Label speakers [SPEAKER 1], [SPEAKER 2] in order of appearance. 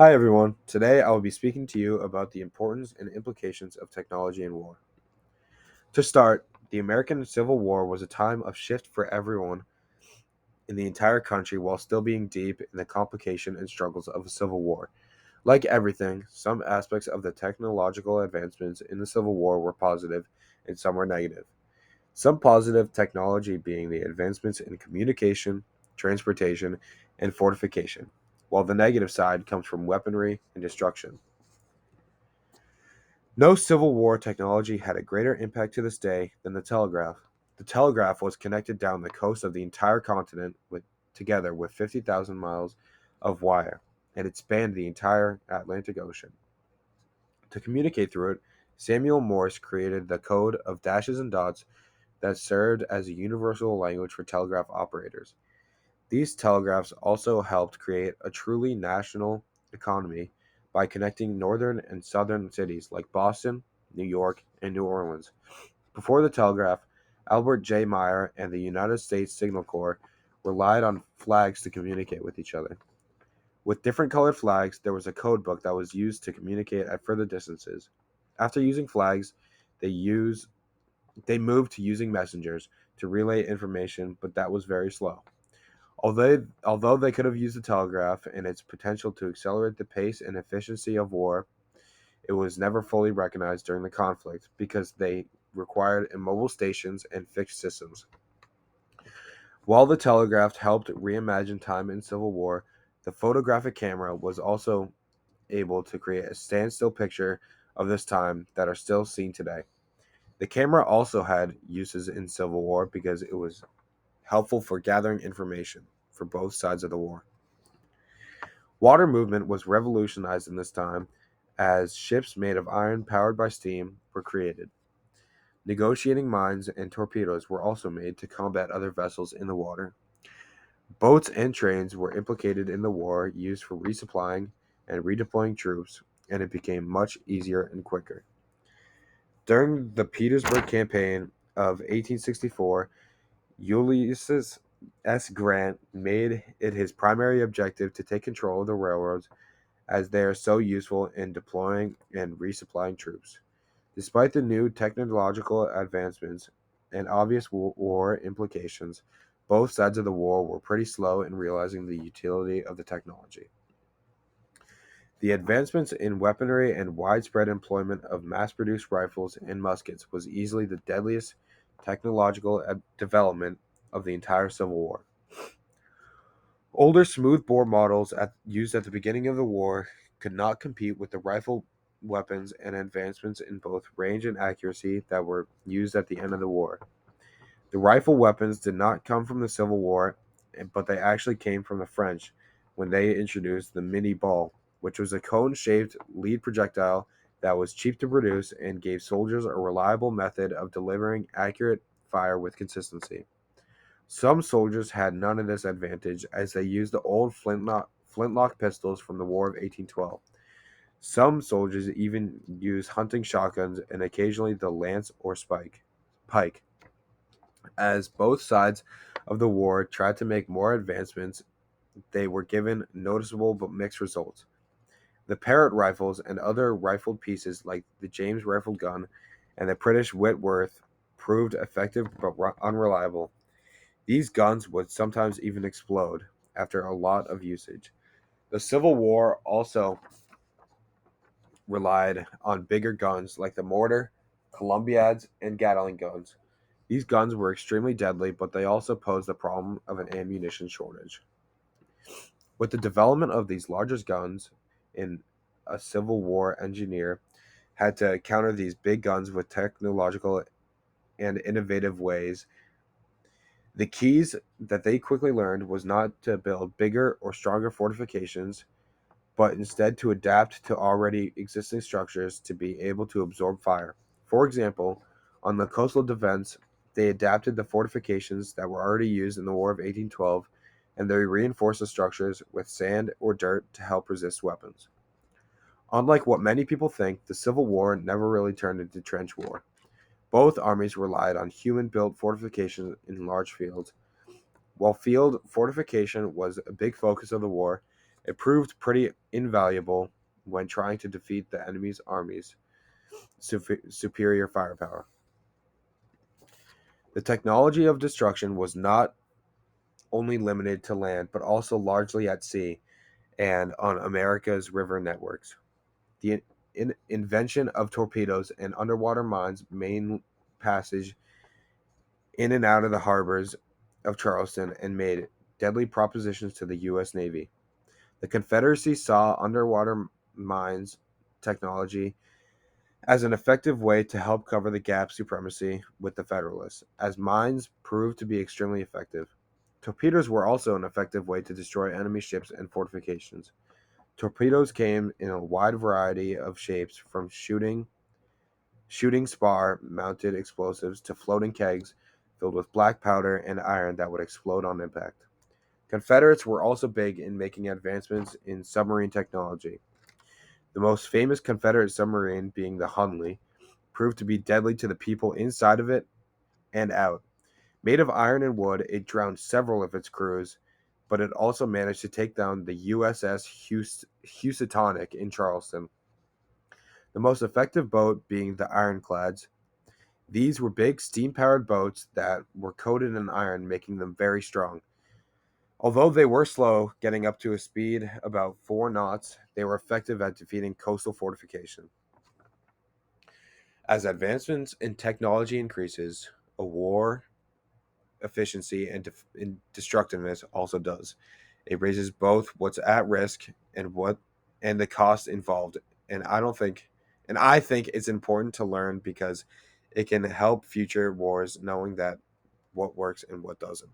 [SPEAKER 1] Hi everyone. Today I will be speaking to you about the importance and implications of technology in war. To start, the American Civil War was a time of shift for everyone in the entire country while still being deep in the complication and struggles of a civil war. Like everything, some aspects of the technological advancements in the Civil War were positive and some were negative. Some positive technology being the advancements in communication, transportation, and fortification, while the negative side comes from weaponry and destruction. No Civil War technology had a greater impact to this day than the telegraph. The telegraph was connected down the coast of the entire continent together with 50,000 miles of wire, and it spanned the entire Atlantic Ocean. To communicate through it, Samuel Morse created the code of dashes and dots that served as a universal language for telegraph operators. These telegraphs also helped create a truly national economy by connecting northern and southern cities like Boston, New York, and New Orleans. Before the telegraph, Albert J. Meyer and the United States Signal Corps relied on flags to communicate with each other. With different colored flags, there was a code book that was used to communicate at further distances. After using flags, they use they moved to using messengers to relay information, but that was very slow. Although they could have used the telegraph and its potential to accelerate the pace and efficiency of war, it was never fully recognized during the conflict because they required immobile stations and fixed systems. While the telegraph helped reimagine time in Civil War, the photographic camera was also able to create a standstill picture of this time that are still seen today. The camera also had uses in Civil War because it was helpful for gathering information for both sides of the war. Water movement was revolutionized in this time as ships made of iron powered by steam were created. Negotiating mines and torpedoes were also made to combat other vessels in the water. Boats and trains were implicated in the war used for resupplying and redeploying troops, and it became much easier and quicker. During the Petersburg Campaign of 1864, Ulysses S. Grant made it his primary objective to take control of the railroads as they are so useful in deploying and resupplying troops. Despite the new technological advancements and obvious war implications, both sides of the war were pretty slow in realizing the utility of the technology. The advancements in weaponry and widespread employment of mass produced rifles and muskets was easily the deadliest technological development of the entire Civil War. Older smooth-bore models used at the beginning of the war could not compete with the rifle weapons and advancements in both range and accuracy that were used at the end of the war. The rifle weapons did not come from the Civil War, but they actually came from the French when they introduced the mini ball, which was a cone-shaped lead projectile that was cheap to produce and gave soldiers a reliable method of delivering accurate fire with consistency. Some soldiers had none of this advantage as they used the old flintlock pistols from the War of 1812. Some soldiers even used hunting shotguns and occasionally the lance or pike. As both sides of the war tried to make more advancements, they were given noticeable but mixed results. The Parrott rifles and other rifled pieces like the James rifled gun and the British Whitworth proved effective but unreliable. These guns would sometimes even explode after a lot of usage. The Civil War also relied on bigger guns like the mortar, Columbiads, and Gatling guns. These guns were extremely deadly, but they also posed the problem of an ammunition shortage. With the development of these largest guns in a Civil War engineer had to counter these big guns with technological and innovative ways. The keys that they quickly learned was not to build bigger or stronger fortifications, but instead to adapt to already existing structures to be able to absorb fire. For example, on the coastal defense, they adapted the fortifications that were already used in the War of 1812 and they reinforced the structures with sand or dirt to help resist weapons. Unlike what many people think, the Civil War never really turned into trench war. Both armies relied on human built fortifications in large fields. While field fortification was a big focus of the war, It proved pretty invaluable when trying to defeat the enemy's army's superior firepower. The technology of destruction was not only limited to land, but also largely at sea and on America's river networks. The invention of torpedoes and underwater mines main passage in and out of the harbors of Charleston and made deadly propositions to the U.S. Navy. The Confederacy saw underwater mines technology as an effective way to help cover the gap supremacy with the Federalists, as mines proved to be extremely effective. Torpedoes were also an effective way to destroy enemy ships and fortifications. Torpedoes came in a wide variety of shapes, from shooting spar mounted explosives to floating kegs filled with black powder and iron that would explode on impact. Confederates were also big in making advancements in submarine technology. The most famous Confederate submarine, being the Hunley, proved to be deadly to the people inside of it and out. Made of iron and wood, it drowned several of its crews, but it also managed to take down the USS Housatonic in Charleston. The most effective boat being the ironclads. These were big steam powered boats that were coated in iron, making them very strong. Although they were slow, getting up to a speed about 4 knots, they were effective at defeating coastal fortification. As advancements in technology increases, a war efficiency and destructiveness also does. It raises both what's at risk and the cost involved. And I think it's important to learn because it can help future wars knowing that what works and what doesn't.